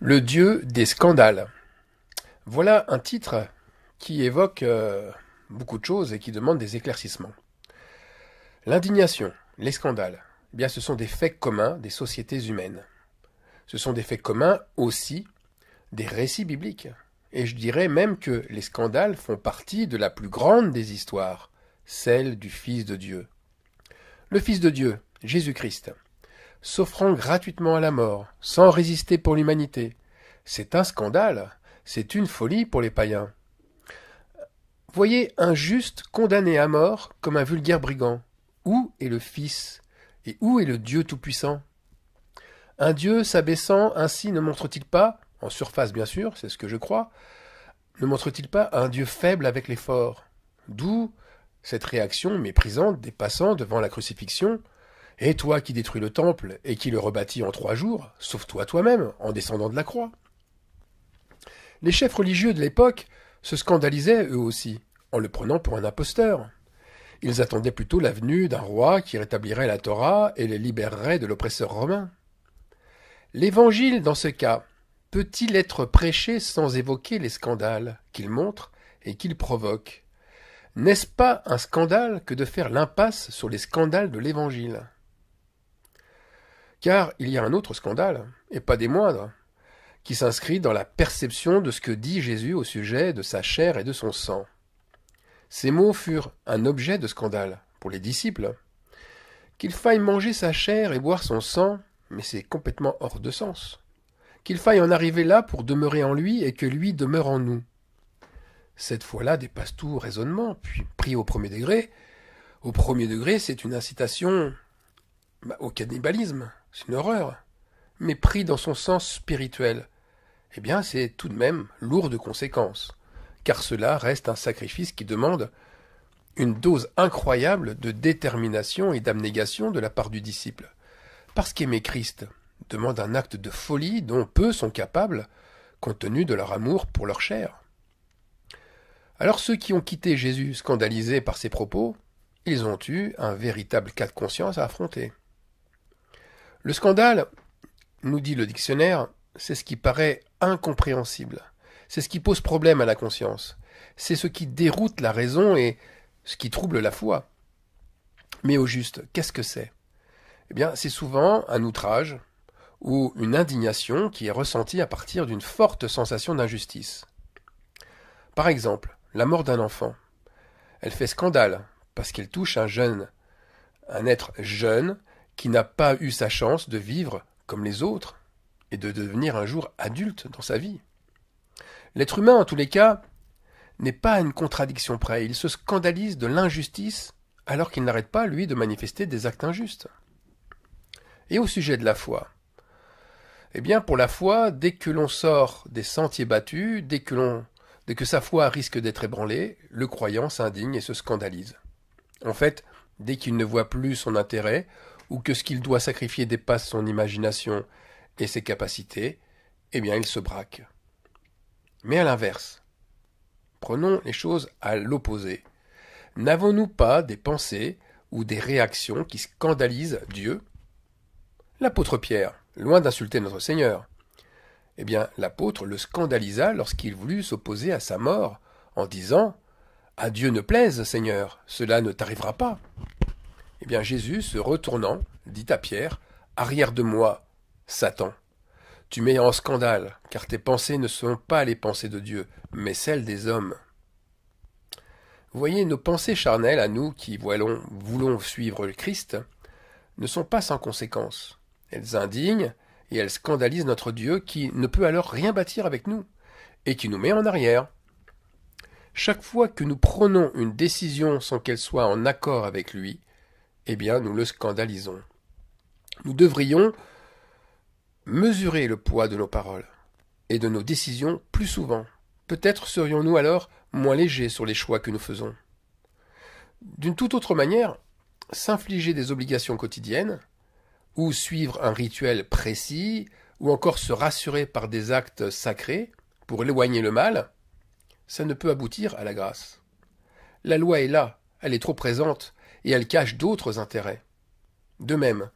Le dieu des scandales. Voilà un titre qui évoque beaucoup de choses et qui demande des éclaircissements. L'indignation, les scandales, eh bien, ce sont des faits communs des sociétés humaines. Ce sont des faits communs aussi des récits bibliques. Et je dirais même que les scandales font partie de la plus grande des histoires, celle du Fils de Dieu. Le Fils de Dieu, Jésus-Christ, s'offrant gratuitement à la mort, sans résister pour l'humanité. C'est un scandale, c'est une folie pour les païens. Voyez un juste condamné à mort comme un vulgaire brigand. Où est le Fils et où est le Dieu Tout-Puissant? Un Dieu s'abaissant ainsi ne montre-t-il pas, en surface bien sûr, c'est ce que je crois, ne montre-t-il pas un Dieu faible avec les forts? D'où cette réaction méprisante des passants devant la crucifixion. Et toi qui détruis le temple et qui le rebâtis en 3 jours, sauve-toi toi-même en descendant de la croix. Les chefs religieux de l'époque se scandalisaient eux aussi, en le prenant pour un imposteur. Ils attendaient plutôt la venue d'un roi qui rétablirait la Torah et les libérerait de l'oppresseur romain. L'évangile, dans ce cas, peut-il être prêché sans évoquer les scandales qu'il montre et qu'il provoque? N'est-ce pas un scandale que de faire l'impasse sur les scandales de l'évangile? Car il y a un autre scandale, et pas des moindres, qui s'inscrit dans la perception de ce que dit Jésus au sujet de sa chair et de son sang. Ces mots furent un objet de scandale pour les disciples. Qu'il faille manger sa chair et boire son sang, mais c'est complètement hors de sens. Qu'il faille en arriver là pour demeurer en lui et que lui demeure en nous. Cette fois-là dépasse tout raisonnement, puis pris au premier degré. Au premier degré, c'est une incitation au cannibalisme, c'est une horreur. Mais pris dans son sens spirituel, eh bien c'est tout de même lourd de conséquences, car cela reste un sacrifice qui demande une dose incroyable de détermination et d'abnégation de la part du disciple. Parce qu'aimer Christ demande un acte de folie dont peu sont capables, compte tenu de leur amour pour leur chair. Alors ceux qui ont quitté Jésus scandalisés par ses propos, ils ont eu un véritable cas de conscience à affronter. Le scandale, nous dit le dictionnaire, c'est ce qui paraît incompréhensible. C'est ce qui pose problème à la conscience. C'est ce qui déroute la raison et ce qui trouble la foi. Mais au juste, qu'est-ce que c'est? Eh bien, c'est souvent un outrage ou une indignation qui est ressentie à partir d'une forte sensation d'injustice. Par exemple, la mort d'un enfant. Elle fait scandale parce qu'elle touche un être jeune qui n'a pas eu sa chance de vivre comme les autres et de devenir un jour adulte dans sa vie. L'être humain, en tous les cas, n'est pas à une contradiction près. Il se scandalise de l'injustice alors qu'il n'arrête pas, lui, de manifester des actes injustes. Et au sujet de la foi, eh bien, pour la foi, dès que l'on sort des sentiers battus, dès que sa foi risque d'être ébranlée, le croyant s'indigne et se scandalise. En fait, dès qu'il ne voit plus son intérêt, ou que ce qu'il doit sacrifier dépasse son imagination et ses capacités, eh bien, il se braque. Mais à l'inverse, prenons les choses à l'opposé. N'avons-nous pas des pensées ou des réactions qui scandalisent Dieu? L'apôtre Pierre, loin d'insulter notre Seigneur, eh bien, l'apôtre le scandalisa lorsqu'il voulut s'opposer à sa mort, en disant « À Dieu ne plaise, Seigneur, cela ne t'arrivera pas. » Eh bien, Jésus, se retournant, dit à Pierre « Arrière de moi, Satan. Tu mets en scandale, car tes pensées ne sont pas les pensées de Dieu, mais celles des hommes. » Vous voyez, nos pensées charnelles, à nous qui voulons suivre le Christ, ne sont pas sans conséquences. Elles indignent et elles scandalisent notre Dieu qui ne peut alors rien bâtir avec nous, et qui nous met en arrière. Chaque fois que nous prenons une décision sans qu'elle soit en accord avec lui, eh bien nous le scandalisons. Nous devrions mesurer le poids de nos paroles et de nos décisions plus souvent. Peut-être serions-nous alors moins légers sur les choix que nous faisons. D'une toute autre manière, s'infliger des obligations quotidiennes, ou suivre un rituel précis, ou encore se rassurer par des actes sacrés pour éloigner le mal, ça ne peut aboutir à la grâce. La loi est là, elle est trop présente, et elle cache d'autres intérêts. De même,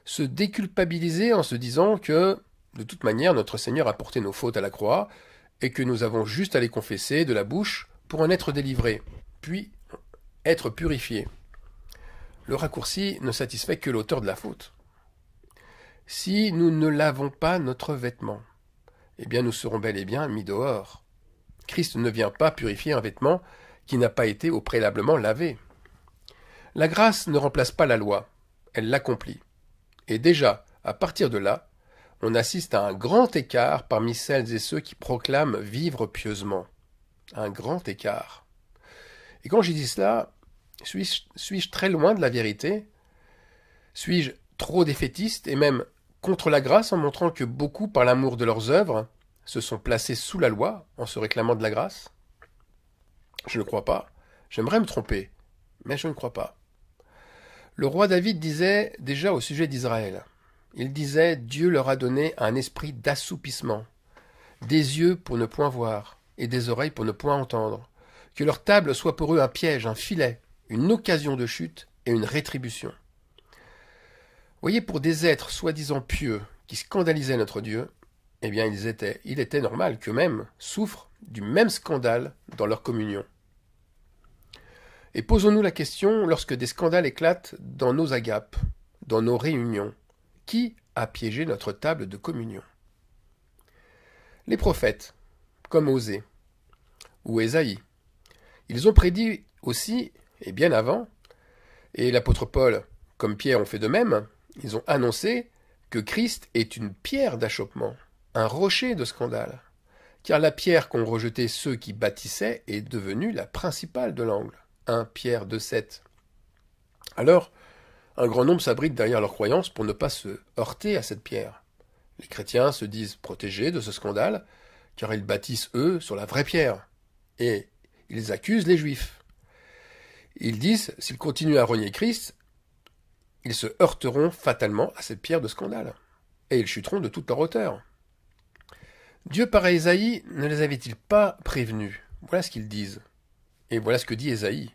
se déculpabiliser en se disant que De toute manière, notre Seigneur a porté nos fautes à la croix, et que nous avons juste à les confesser de la bouche pour en être délivrés, puis être purifiés. Le raccourci ne satisfait que l'auteur de la faute. Si nous ne lavons pas notre vêtement, eh bien nous serons bel et bien mis dehors. Christ ne vient pas purifier un vêtement qui n'a pas été au préalablement lavé. La grâce ne remplace pas la loi, elle l'accomplit. Et déjà, à partir de là, on assiste à un grand écart parmi celles et ceux qui proclament vivre pieusement. Un grand écart. Et quand je dis cela, suis-je très loin de la vérité? Suis-je trop défaitiste et même contre la grâce en montrant que beaucoup, par l'amour de leurs œuvres, se sont placés sous la loi en se réclamant de la grâce? Je ne crois pas. J'aimerais me tromper, mais je ne crois pas. Le roi David disait déjà au sujet d'Israël, il disait « Dieu leur a donné un esprit d'assoupissement, des yeux pour ne point voir, et des oreilles pour ne point entendre, que leur table soit pour eux un piège, un filet, une occasion de chute et une rétribution. » Voyez, pour des êtres soi-disant pieux qui scandalisaient notre Dieu, eh bien il était normal qu'eux-mêmes souffrent du même scandale dans leur communion. Et posons-nous la question, lorsque des scandales éclatent dans nos agapes, dans nos réunions, qui a piégé notre table de communion? Les prophètes, comme Osée ou Ésaïe, ils ont prédit aussi, et bien avant, et l'apôtre Paul, comme Pierre, ont fait de même, ils ont annoncé que Christ est une pierre d'achoppement, un rocher de scandale, car la pierre qu'ont rejetée ceux qui bâtissaient est devenue la principale de l'angle. 1 Pierre 2,7. Alors, un grand nombre s'abrite derrière leur croyance pour ne pas se heurter à cette pierre. Les chrétiens se disent protégés de ce scandale, car ils bâtissent, eux, sur la vraie pierre. Et ils accusent les Juifs. Ils disent, s'ils continuent à renier Christ, ils se heurteront fatalement à cette pierre de scandale. Et ils chuteront de toute leur hauteur. Dieu, par Ésaïe, ne les avait-il pas prévenus? Voilà ce qu'ils disent. Et voilà ce que dit Ésaïe.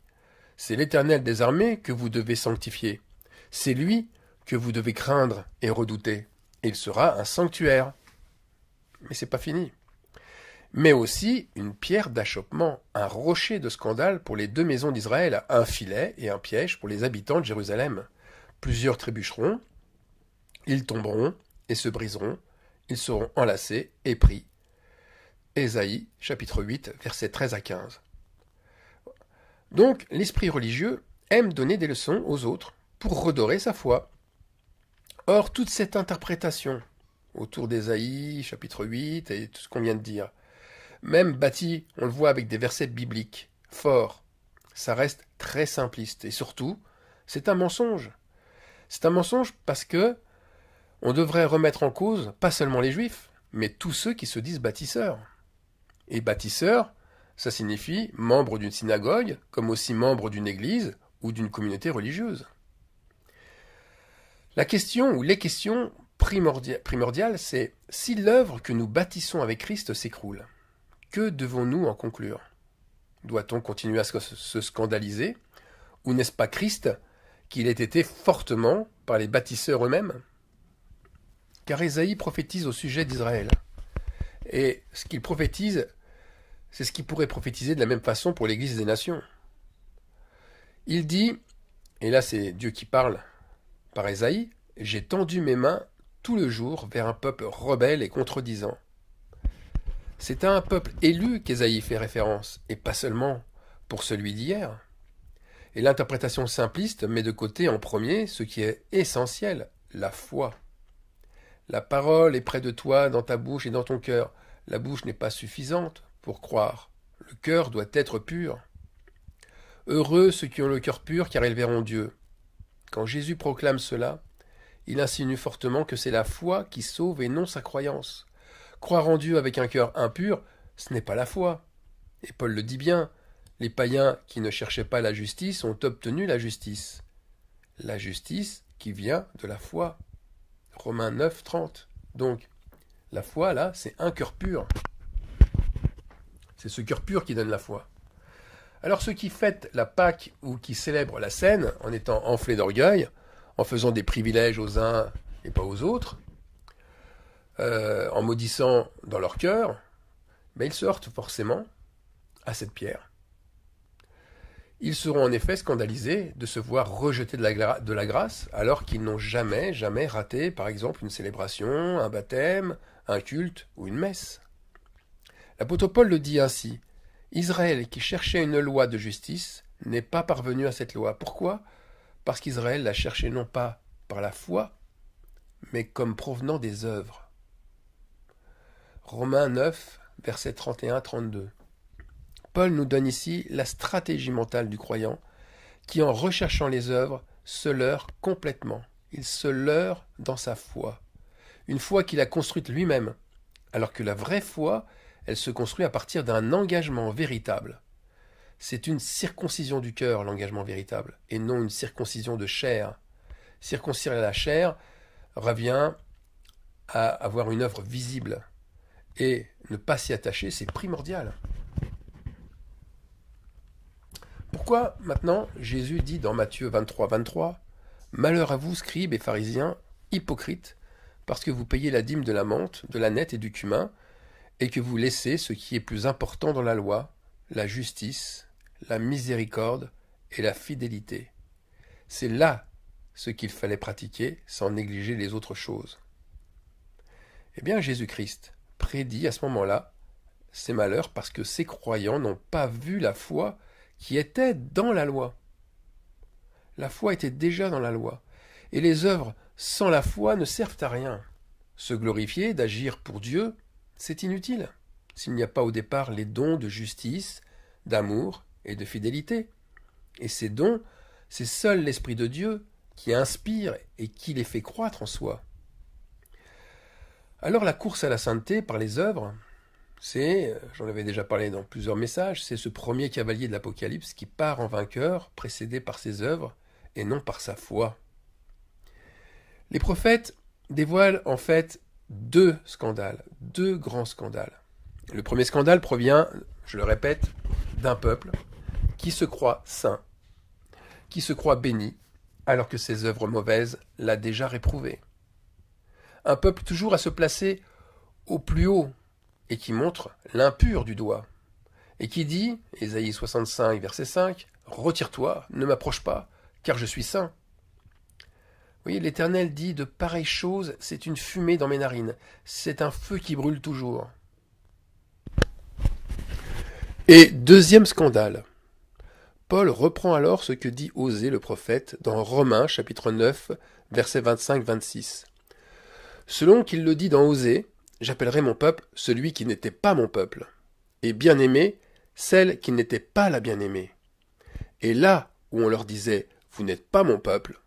C'est l'Éternel des armées que vous devez sanctifier. C'est lui que vous devez craindre et redouter. Et il sera un sanctuaire. Mais c'est pas fini. Mais aussi une pierre d'achoppement, un rocher de scandale pour les deux maisons d'Israël, un filet et un piège pour les habitants de Jérusalem. Plusieurs trébucheront, ils tomberont et se briseront, ils seront enlacés et pris. Ésaïe, chapitre 8, versets 13 à 15. Donc, l'esprit religieux aime donner des leçons aux autres pour redorer sa foi. Or, toute cette interprétation autour d'Ésaïe, chapitre 8, et tout ce qu'on vient de dire, même bâti, on le voit avec des versets bibliques, forts, ça reste très simpliste. Et surtout, c'est un mensonge. C'est un mensonge parce que on devrait remettre en cause, pas seulement les Juifs, mais tous ceux qui se disent bâtisseurs. Et bâtisseurs, ça signifie membre d'une synagogue, comme aussi membre d'une église ou d'une communauté religieuse. La question ou les questions primordiales, c'est si l'œuvre que nous bâtissons avec Christ s'écroule, que devons-nous en conclure? Doit-on continuer à se scandaliser? Ou n'est-ce pas Christ qu'il ait été fortement par les bâtisseurs eux-mêmes? Car Ésaïe prophétise au sujet d'Israël. Et ce qu'il prophétise, c'est ce qu'il pourrait prophétiser de la même façon pour l'Église des nations. Il dit, et là c'est Dieu qui parle par Ésaïe, « J'ai tendu mes mains tout le jour vers un peuple rebelle et contredisant. » C'est à un peuple élu qu'Ésaïe fait référence, et pas seulement pour celui d'hier. Et l'interprétation simpliste met de côté en premier ce qui est essentiel, la foi. La parole est près de toi, dans ta bouche et dans ton cœur. La bouche n'est pas suffisante pour croire. Le cœur doit être pur. Heureux ceux qui ont le cœur pur, car ils verront Dieu. Quand Jésus proclame cela, il insinue fortement que c'est la foi qui sauve et non sa croyance. Croire en Dieu avec un cœur impur, ce n'est pas la foi. Et Paul le dit bien, les païens qui ne cherchaient pas la justice ont obtenu la justice. La justice qui vient de la foi. Romains 9, 30. Donc, la foi, là, c'est un cœur pur. C'est ce cœur pur qui donne la foi. Alors ceux qui fêtent la Pâque ou qui célèbrent la Seine en étant enflés d'orgueil, en faisant des privilèges aux uns et pas aux autres, en maudissant dans leur cœur, ben ils se heurtent forcément à cette pierre. Ils seront en effet scandalisés de se voir rejetés de la grâce alors qu'ils n'ont jamais raté, par exemple, une célébration, un baptême, un culte ou une messe. L'apôtre Paul le dit ainsi: Israël, qui cherchait une loi de justice, n'est pas parvenu à cette loi. Pourquoi? Parce qu'Israël l'a cherchée non pas par la foi, mais comme provenant des œuvres. Romains 9, versets 31-32. Paul nous donne ici la stratégie mentale du croyant qui, en recherchant les œuvres, se leurre complètement. Il se leurre dans sa foi. Une foi qu'il a construite lui-même, alors que la vraie foi, elle se construit à partir d'un engagement véritable. C'est une circoncision du cœur, l'engagement véritable, et non une circoncision de chair. Circoncire la chair revient à avoir une œuvre visible. Et ne pas s'y attacher, c'est primordial. Pourquoi maintenant Jésus dit dans Matthieu 23, 23 « Malheur à vous, scribes et pharisiens, hypocrites, parce que vous payez la dîme de la menthe, de la nette et du cumin, et que vous laissez ce qui est plus important dans la loi, la justice, la miséricorde et la fidélité. » C'est là ce qu'il fallait pratiquer sans négliger les autres choses. Eh bien, Jésus-Christ prédit à ce moment-là ces malheurs parce que ces croyants n'ont pas vu la foi qui était dans la loi. La foi était déjà dans la loi. Et les œuvres sans la foi ne servent à rien. Se glorifier, d'agir pour Dieu, c'est inutile, s'il n'y a pas au départ les dons de justice, d'amour et de fidélité. Et ces dons, c'est seul l'Esprit de Dieu qui inspire et qui les fait croître en soi. Alors la course à la sainteté par les œuvres, c'est, j'en avais déjà parlé dans plusieurs messages, c'est ce premier cavalier de l'Apocalypse qui part en vainqueur, précédé par ses œuvres et non par sa foi. Les prophètes dévoilent en fait deux scandales, deux grands scandales. Le premier scandale provient, je le répète, d'un peuple qui se croit saint, qui se croit béni, alors que ses œuvres mauvaises l'a déjà réprouvé. Un peuple toujours à se placer au plus haut, et qui montre l'impur du doigt, et qui dit, Ésaïe 65, verset 5, « Retire-toi, ne m'approche pas, car je suis saint. » Vous voyez, l'Éternel dit, de pareilles choses, c'est une fumée dans mes narines, c'est un feu qui brûle toujours. Et deuxième scandale, Paul reprend alors ce que dit Osée le prophète dans Romains chapitre 9, versets 25-26. Selon qu'il le dit dans Osée, j'appellerai mon peuple celui qui n'était pas mon peuple, et bien-aimé celle qui n'était pas la bien-aimée. Et là où on leur disait « Vous n'êtes pas mon peuple »,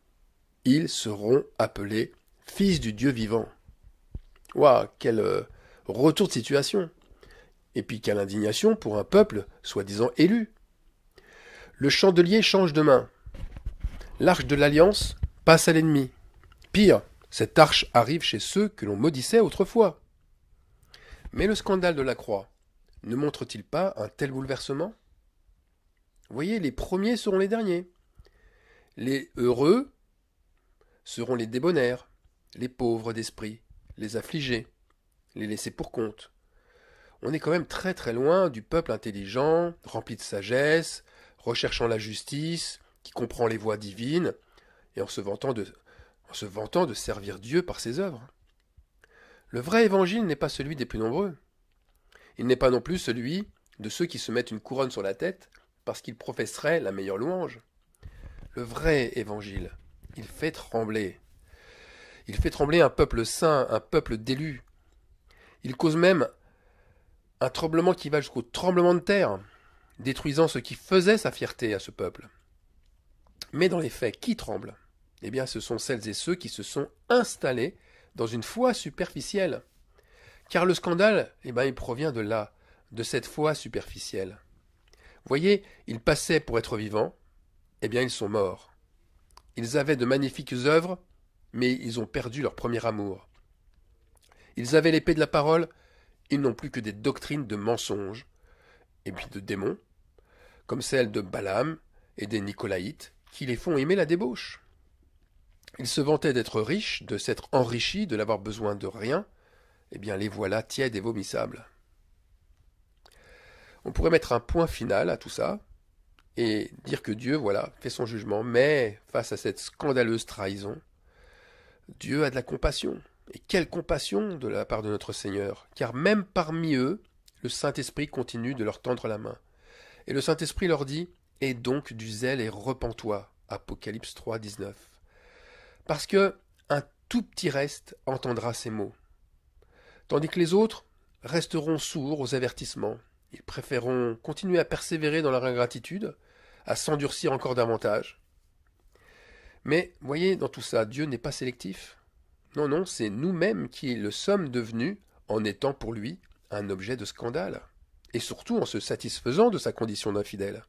ils seront appelés fils du Dieu vivant. Waouh, quel retour de situation! Et puis quelle indignation pour un peuple soi-disant élu. Le chandelier change de main. L'arche de l'alliance passe à l'ennemi. Pire, cette arche arrive chez ceux que l'on maudissait autrefois. Mais le scandale de la croix ne montre-t-il pas un tel bouleversement? Voyez, les premiers seront les derniers. Les heureux seront les débonnaires, les pauvres d'esprit, les affligés, les laissés pour compte. On est quand même très très loin du peuple intelligent, rempli de sagesse, recherchant la justice, qui comprend les voies divines, et en se vantant de servir Dieu par ses œuvres. Le vrai évangile n'est pas celui des plus nombreux. Il n'est pas non plus celui de ceux qui se mettent une couronne sur la tête parce qu'ils professeraient la meilleure louange. Le vrai évangile, il fait trembler. Il fait trembler un peuple saint, un peuple d'élus. Il cause même un tremblement qui va jusqu'au tremblement de terre, détruisant ce qui faisait sa fierté à ce peuple. Mais dans les faits, qui tremble? Eh bien, ce sont celles et ceux qui se sont installés dans une foi superficielle. Car le scandale, il provient de là, de cette foi superficielle. Voyez, ils passaient pour être vivants, eh bien ils sont morts. Ils avaient de magnifiques œuvres, mais ils ont perdu leur premier amour. Ils avaient l'épée de la parole, ils n'ont plus que des doctrines de mensonges, et puis de démons, comme celles de Balaam et des Nicolaïtes, qui les font aimer la débauche. Ils se vantaient d'être riches, de s'être enrichis, de n'avoir besoin de rien, eh bien les voilà tièdes et vomissables. On pourrait mettre un point final à tout ça, et dire que Dieu, voilà, fait son jugement, mais face à cette scandaleuse trahison, Dieu a de la compassion. Et quelle compassion de la part de notre Seigneur, car même parmi eux, le Saint-Esprit continue de leur tendre la main. Et le Saint-Esprit leur dit, « Aie donc du zèle et repens-toi » Apocalypse 3, 19. Parce que un tout petit reste entendra ces mots, tandis que les autres resteront sourds aux avertissements. Ils préféreront continuer à persévérer dans leur ingratitude, à s'endurcir encore davantage. Mais, voyez, dans tout ça, Dieu n'est pas sélectif. Non, non, c'est nous-mêmes qui le sommes devenus en étant pour lui un objet de scandale, et surtout en se satisfaisant de sa condition d'infidèle.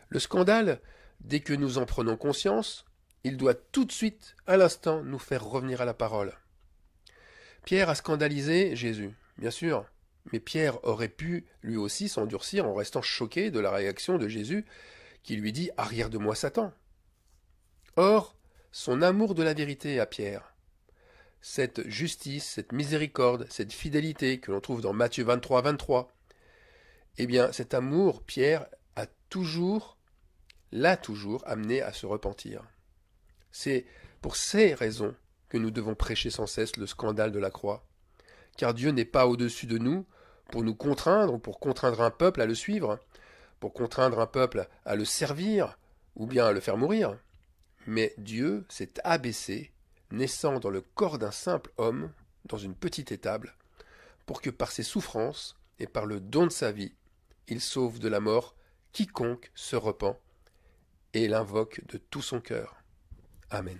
Le scandale, dès que nous en prenons conscience, il doit tout de suite, à l'instant, nous faire revenir à la parole. Pierre a scandalisé Jésus, bien sûr, mais Pierre aurait pu lui aussi s'endurcir en restant choqué de la réaction de Jésus qui lui dit « Arrière de moi, Satan ». Or, son amour de la vérité à Pierre, cette justice, cette miséricorde, cette fidélité que l'on trouve dans Matthieu 23, 23, eh bien cet amour, Pierre l'a toujours amené à se repentir. C'est pour ces raisons que nous devons prêcher sans cesse le scandale de la croix, car Dieu n'est pas au-dessus de nous pour nous contraindre ou pour contraindre un peuple à le suivre, pour contraindre un peuple à le servir ou bien à le faire mourir. Mais Dieu s'est abaissé, naissant dans le corps d'un simple homme, dans une petite étable, pour que par ses souffrances et par le don de sa vie, il sauve de la mort quiconque se repent et l'invoque de tout son cœur. Amen.